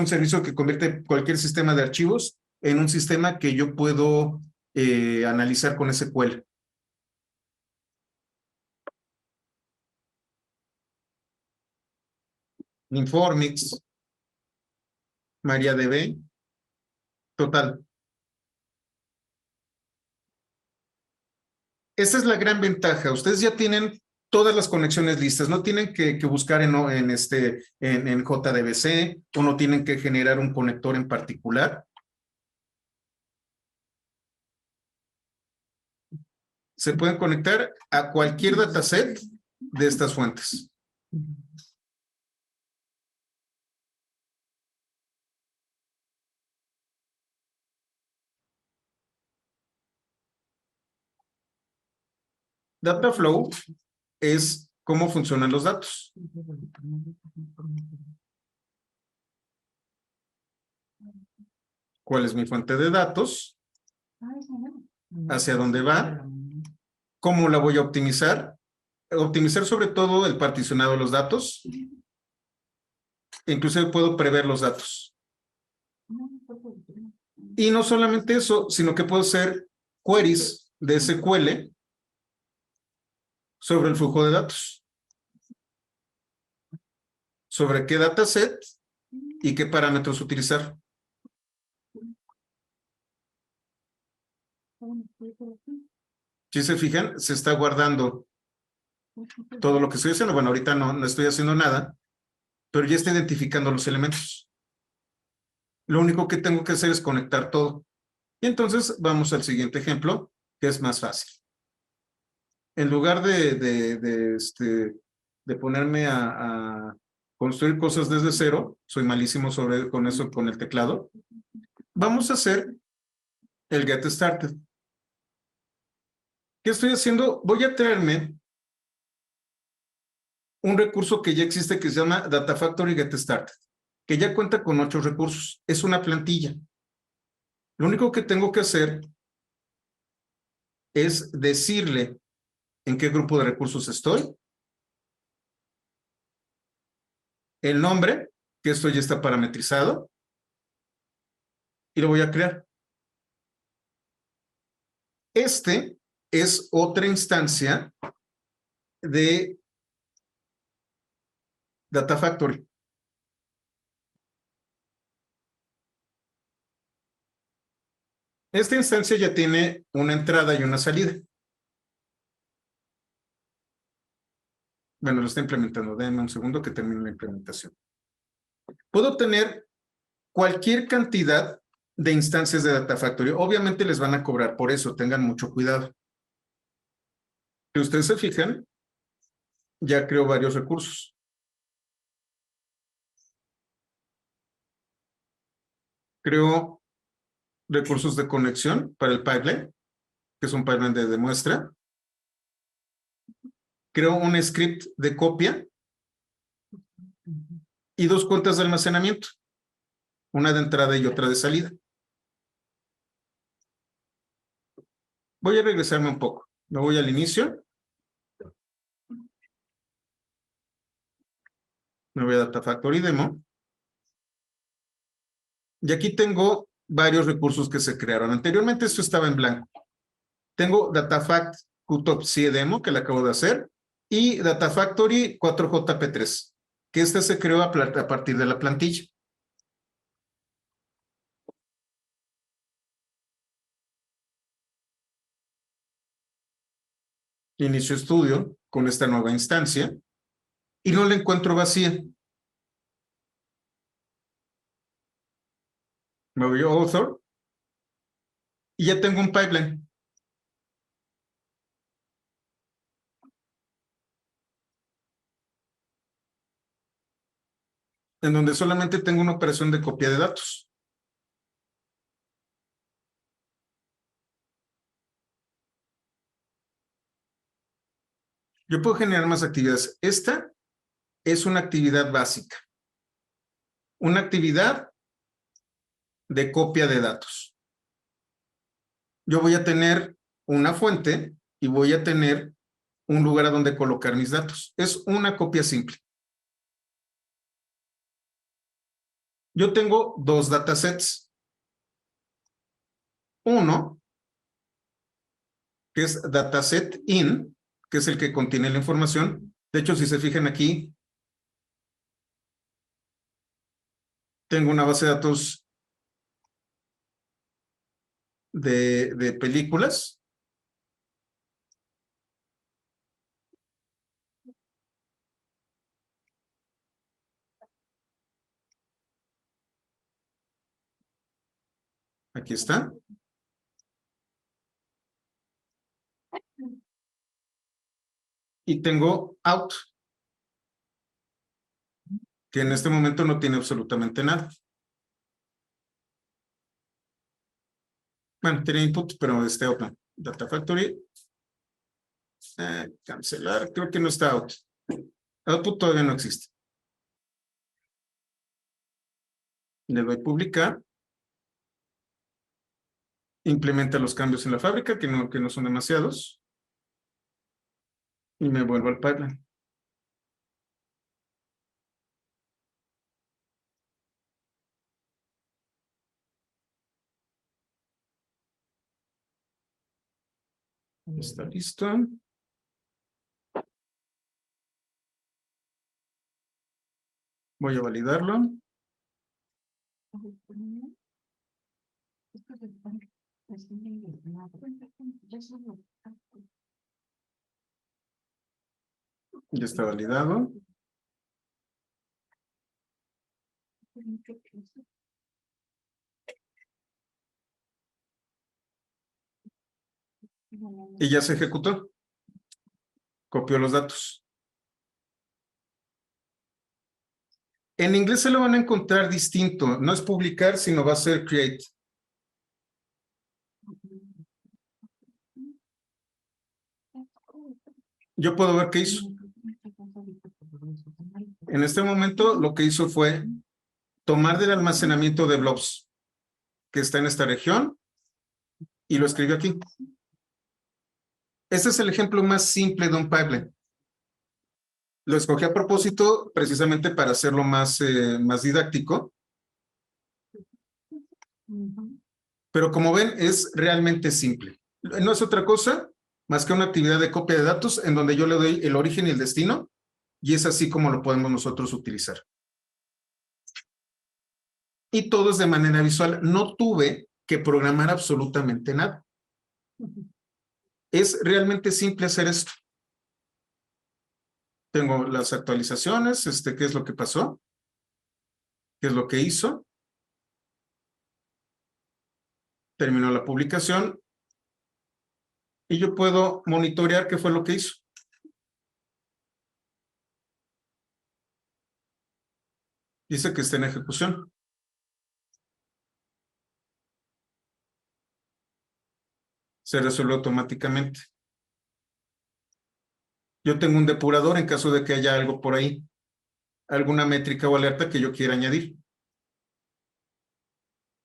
servicio que convierte cualquier sistema de archivos en un sistema que yo puedo analizar con SQL. Informix, MariaDB, total. Esa es la gran ventaja. Ustedes ya tienen todas las conexiones listas. No tienen que buscar en JDBC o no tienen que generar un conector en particular. Se pueden conectar a cualquier dataset de estas fuentes. Dataflow es cómo funcionan los datos. ¿Cuál es mi fuente de datos? ¿Hacia dónde va? ¿Cómo la voy a optimizar? Optimizar sobre todo el particionado de los datos. Inclusive puedo prever los datos. Y no solamente eso, sino que puedo hacer queries de SQL sobre el flujo de datos. Sobre qué dataset y qué parámetros utilizar. Si se fijan, se está guardando todo lo que estoy haciendo. Bueno, ahorita no estoy haciendo nada, pero ya está identificando los elementos. Lo único que tengo que hacer es conectar todo. Y entonces vamos al siguiente ejemplo, que es más fácil. En lugar de ponerme a construir cosas desde cero, soy malísimo con eso, con el teclado, vamos a hacer el Get Started. ¿Qué estoy haciendo? Voy a traerme un recurso que ya existe que se llama Data Factory Get Started, que ya cuenta con 8 recursos. Es una plantilla. Lo único que tengo que hacer es decirle en qué grupo de recursos estoy, el nombre, que esto ya está parametrizado, y lo voy a crear. Este es otra instancia de Data Factory. Esta instancia ya tiene una entrada y una salida. Bueno, lo está implementando. Denme un segundo que termine la implementación. Puedo tener cualquier cantidad de instancias de Data Factory. Obviamente les van a cobrar por eso. Tengan mucho cuidado. Si ustedes se fijan, ya creo varios recursos. Creo recursos de conexión para el pipeline, que es un pipeline de muestra. Creo un script de copia y 2 cuentas de almacenamiento, una de entrada y otra de salida. Voy a regresarme un poco. Me voy al inicio. Me voy a Data Factory Demo. Y aquí tengo varios recursos que se crearon. Anteriormente esto estaba en blanco. Tengo DataFact QTOP Demo, que le acabo de hacer, y Data Factory 4JP3, que este se creó a partir de la plantilla. Inicio estudio con esta nueva instancia y no la encuentro vacía. Me voy a Author y ya tengo un pipeline. en donde solamente tengo una operación de copia de datos. Yo puedo generar más actividades. Esta es una actividad básica. Una actividad de copia de datos. Yo voy a tener una fuente y voy a tener un lugar a donde colocar mis datos. Es una copia simple. Yo tengo dos datasets. Uno, que es dataset in, que es el que contiene la información. De hecho, si se fijan aquí, tengo una base de datos de películas. Aquí está. Y tengo out, que en este momento no tiene absolutamente nada. Bueno, tiene input, pero este open. Data Factory. Cancelar, creo que no está out. Output todavía no existe. Le doy publicar. Implementa los cambios en la fábrica, que no son demasiados. Y me vuelvo al pipeline. Está listo. Voy a validarlo. Ya está validado. Y ya se ejecutó. Copió los datos. En inglés se lo van a encontrar distinto. No es publicar, sino va a ser create. Yo puedo ver qué hizo. En este momento lo que hizo fue tomar del almacenamiento de blobs que está en esta región y lo escribió aquí. Este es el ejemplo más simple de un pipeline. Lo escogí a propósito precisamente para hacerlo más didáctico. Pero como ven, es realmente simple. No es otra cosa más que una actividad de copia de datos en donde yo le doy el origen y el destino, y es así como lo podemos nosotros utilizar. Y todo es de manera visual. No tuve que programar absolutamente nada. Es realmente simple hacer esto. Tengo las actualizaciones, qué es lo que pasó, qué es lo que hizo. Terminó la publicación y yo puedo monitorear qué fue lo que hizo. Dice que está en ejecución. Se resuelve automáticamente. Yo tengo un depurador en caso de que haya algo por ahí, alguna métrica o alerta que yo quiera añadir.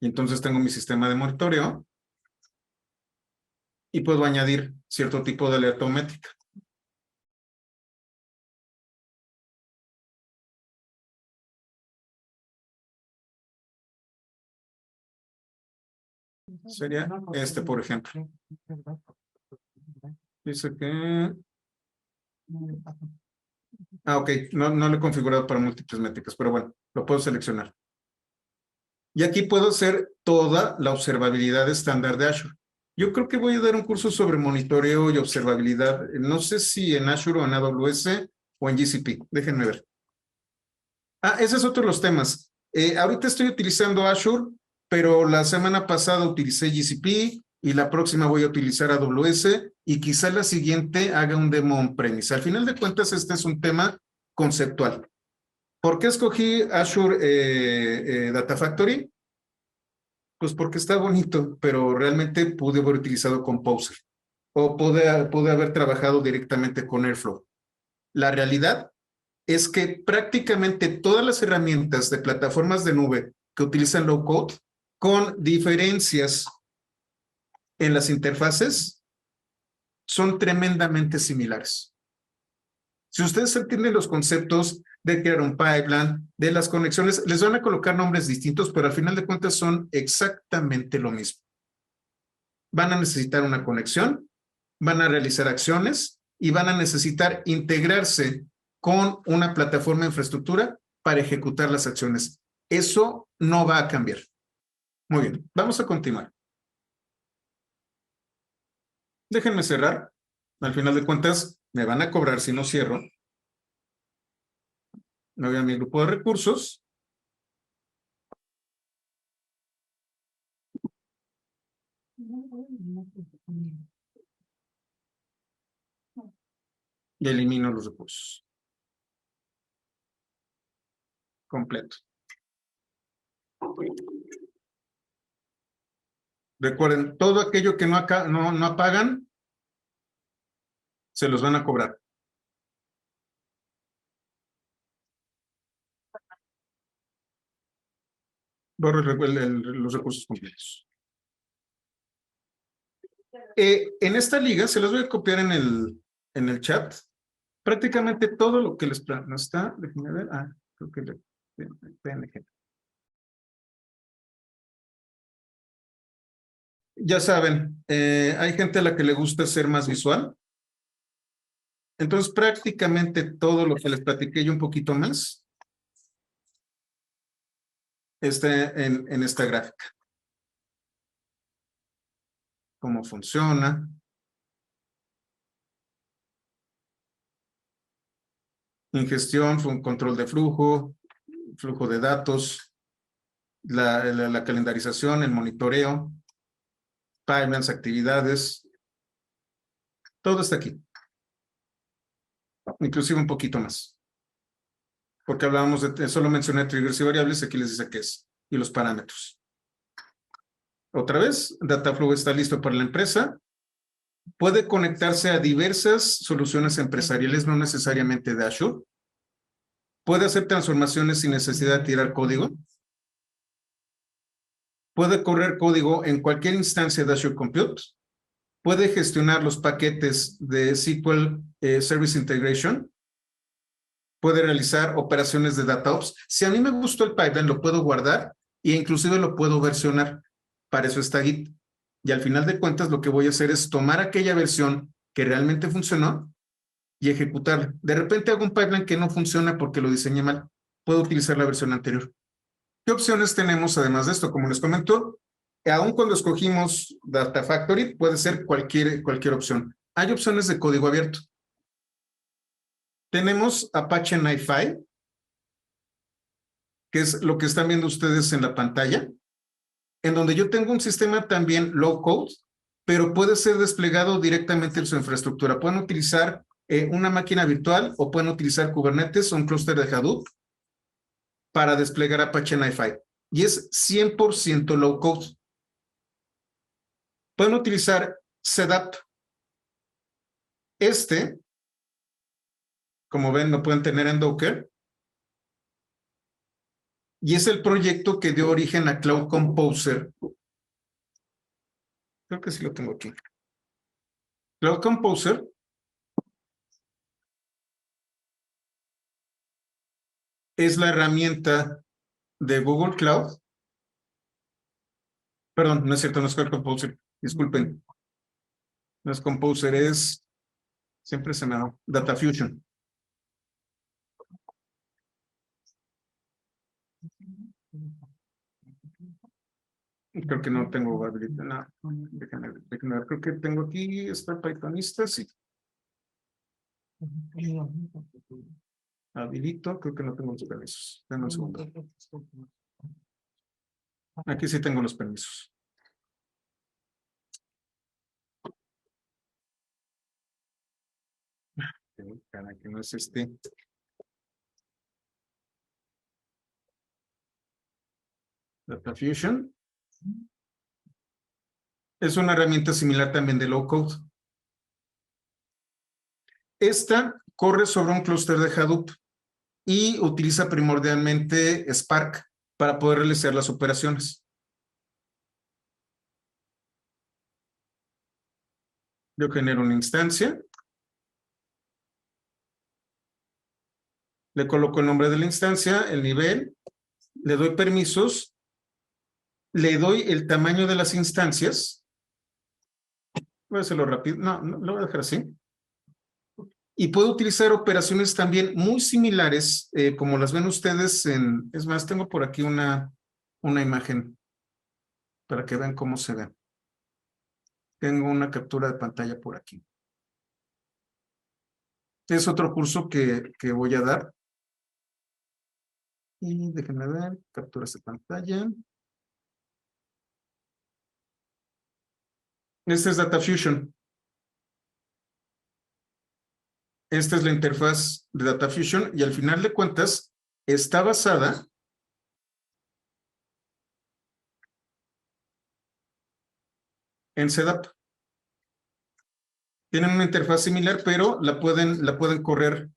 Y entonces tengo mi sistema de monitoreo y puedo añadir cierto tipo de alerta o métrica. Sería este, por ejemplo. Dice que... ok, no lo he configurado para múltiples métricas, pero bueno, lo puedo seleccionar. Y aquí puedo hacer toda la observabilidad estándar de Azure. Yo creo que voy a dar un curso sobre monitoreo y observabilidad. No sé si en Azure o en AWS o en GCP. Déjenme ver. Ese es otro de los temas. Ahorita estoy utilizando Azure, pero la semana pasada utilicé GCP y la próxima voy a utilizar AWS y quizá la siguiente haga un demo on-premise. Al final de cuentas, este es un tema conceptual. ¿Por qué escogí Azure Data Factory? Pues porque está bonito, pero realmente pude haber utilizado Composer o pude haber trabajado directamente con Airflow. La realidad es que prácticamente todas las herramientas de plataformas de nube que utilizan low code, con diferencias en las interfaces, son tremendamente similares. Si ustedes entienden los conceptos de crear un pipeline, de las conexiones, les van a colocar nombres distintos, pero al final de cuentas son exactamente lo mismo. Van a necesitar una conexión, van a realizar acciones y van a necesitar integrarse con una plataforma de infraestructura para ejecutar las acciones. Eso no va a cambiar. Muy bien, vamos a continuar. Déjenme cerrar. Al final de cuentas, me van a cobrar si no cierro. Me voy a mi grupo de recursos. Y elimino los recursos. Completo. Recuerden, todo aquello que no apagan, se los van a cobrar. Borro los recursos completos. En esta liga, se los voy a copiar en el chat. Prácticamente todo lo que les no está, déjenme ver. Creo que PNG. Ya saben, hay gente a la que le gusta ser más visual. Entonces, prácticamente todo lo que les platiqué y un poquito más está en esta gráfica. Cómo funciona. Ingestión, control de flujo, flujo de datos, la calendarización, el monitoreo, pipelines, actividades. Todo está aquí. Inclusive un poquito más. Porque hablábamos solo mencioné triggers y variables, aquí les dice qué es, y los parámetros. Otra vez, Dataflow está listo para la empresa. Puede conectarse a diversas soluciones empresariales, no necesariamente de Azure. Puede hacer transformaciones sin necesidad de tirar código. Puede correr código en cualquier instancia de Azure Compute. Puede gestionar los paquetes de SQL Service Integration. Puede realizar operaciones de DataOps. Si a mí me gustó el pipeline, lo puedo guardar e inclusive lo puedo versionar. Para eso está Git. Y al final de cuentas, lo que voy a hacer es tomar aquella versión que realmente funcionó y ejecutarla. De repente hago un pipeline que no funciona porque lo diseñé mal. Puedo utilizar la versión anterior. ¿Qué opciones tenemos además de esto? Como les comento, aun cuando escogimos Data Factory, puede ser cualquier opción. Hay opciones de código abierto. Tenemos Apache NiFi, que es lo que están viendo ustedes en la pantalla, en donde yo tengo un sistema también low code, pero puede ser desplegado directamente en su infraestructura. Pueden utilizar una máquina virtual o pueden utilizar Kubernetes o un clúster de Hadoop para desplegar Apache NiFi. Y es 100% low code. Pueden utilizar Setup. Como ven, lo pueden tener en Docker. Y es el proyecto que dio origen a Cloud Composer. Creo que sí lo tengo aquí. Cloud Composer es la herramienta de Google Cloud. Perdón, no es cierto, no es Cloud Composer. Disculpen. No es Composer, siempre se me da, Data Fusion. Creo que no tengo habilitado. No, déjenme ver. Creo que tengo aquí, está Pythonista, sí. Habilito, creo que no tengo los permisos. Denme un segundo. Aquí sí tengo los permisos. Caray, que no es este. Data Fusion. Es una herramienta similar también de low code. Esta corre sobre un clúster de Hadoop y utiliza primordialmente Spark para poder realizar las operaciones. Yo genero una instancia. Le coloco el nombre de la instancia, el nivel, le doy permisos, le doy el tamaño de las instancias. Voy a hacerlo rápido. No, lo voy a dejar así. Y puedo utilizar operaciones también muy similares, como las ven ustedes en... Es más, tengo por aquí una imagen para que vean cómo se ve. Tengo una captura de pantalla por aquí. Es otro curso que voy a dar. Y déjenme ver, capturas de pantalla. Este es Data Fusion. Esta es la interfaz de Data Fusion y al final de cuentas está basada en Setup. Tienen una interfaz similar, pero la pueden correr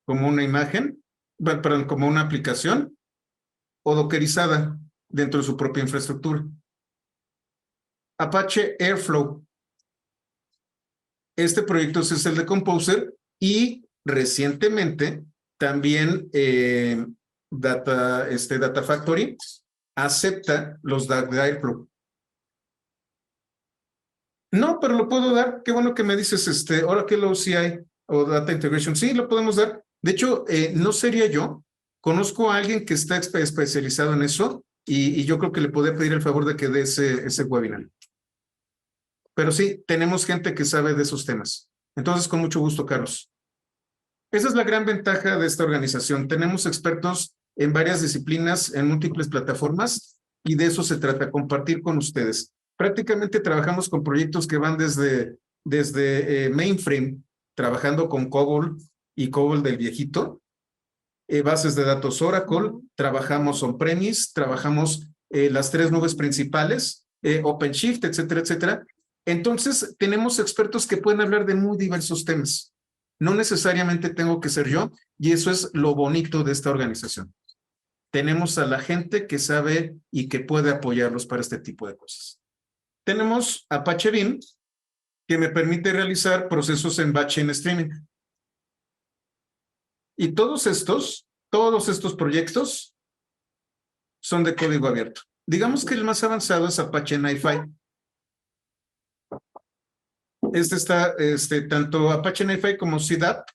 como una imagen, perdón, como una aplicación o dockerizada dentro de su propia infraestructura. Apache Airflow. Este proyecto es el de Composer y recientemente también Data Factory acepta los DAG de Airflow. No, pero lo puedo dar. Qué bueno que me dices, Oracle OCI o Data Integration. Sí, lo podemos dar. De hecho, no sería yo. Conozco a alguien que está especializado en eso y yo creo que le podría pedir el favor de que dé ese webinar. Pero sí, tenemos gente que sabe de esos temas. Entonces, con mucho gusto, Carlos. Esa es la gran ventaja de esta organización. Tenemos expertos en varias disciplinas, en múltiples plataformas, y de eso se trata, compartir con ustedes. Prácticamente trabajamos con proyectos que van desde mainframe, trabajando con COBOL y COBOL del viejito, bases de datos Oracle, trabajamos on-premise, trabajamos las 3 nubes principales, OpenShift, etcétera, etcétera. Entonces, tenemos expertos que pueden hablar de muy diversos temas. No necesariamente tengo que ser yo, y eso es lo bonito de esta organización. Tenemos a la gente que sabe y que puede apoyarlos para este tipo de cosas. Tenemos Apache Beam, que me permite realizar procesos en batch y en streaming. Y todos estos proyectos son de código abierto. Digamos que el más avanzado es Apache NiFi. Está, tanto Apache NiFi como CDAP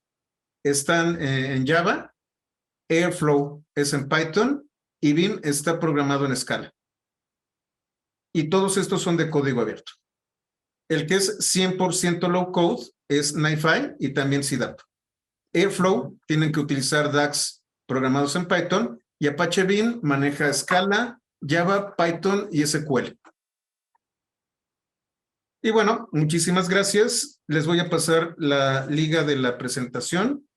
están en Java, Airflow es en Python y Beam está programado en Scala. Y todos estos son de código abierto. El que es 100% low code es NiFi y también CDAP. Airflow tienen que utilizar DAGs programados en Python y Apache Beam maneja Scala, Java, Python y SQL. Y bueno, muchísimas gracias. Les voy a pasar la liga de la presentación.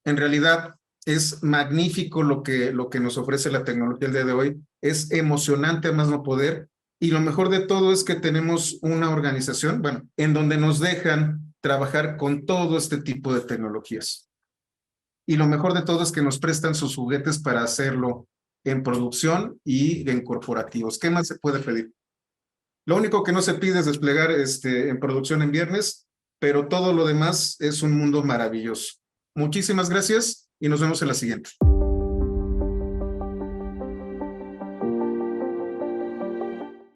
En realidad es magnífico lo que nos ofrece la tecnología el día de hoy. Es emocionante a más no poder. Y lo mejor de todo es que tenemos una organización, bueno, en donde nos dejan trabajar con todo este tipo de tecnologías. Y lo mejor de todo es que nos prestan sus juguetes para hacerlo en producción y en corporativos. ¿Qué más se puede pedir? Lo único que no se pide es desplegar en producción en viernes, pero todo lo demás es un mundo maravilloso. Muchísimas gracias y nos vemos en la siguiente.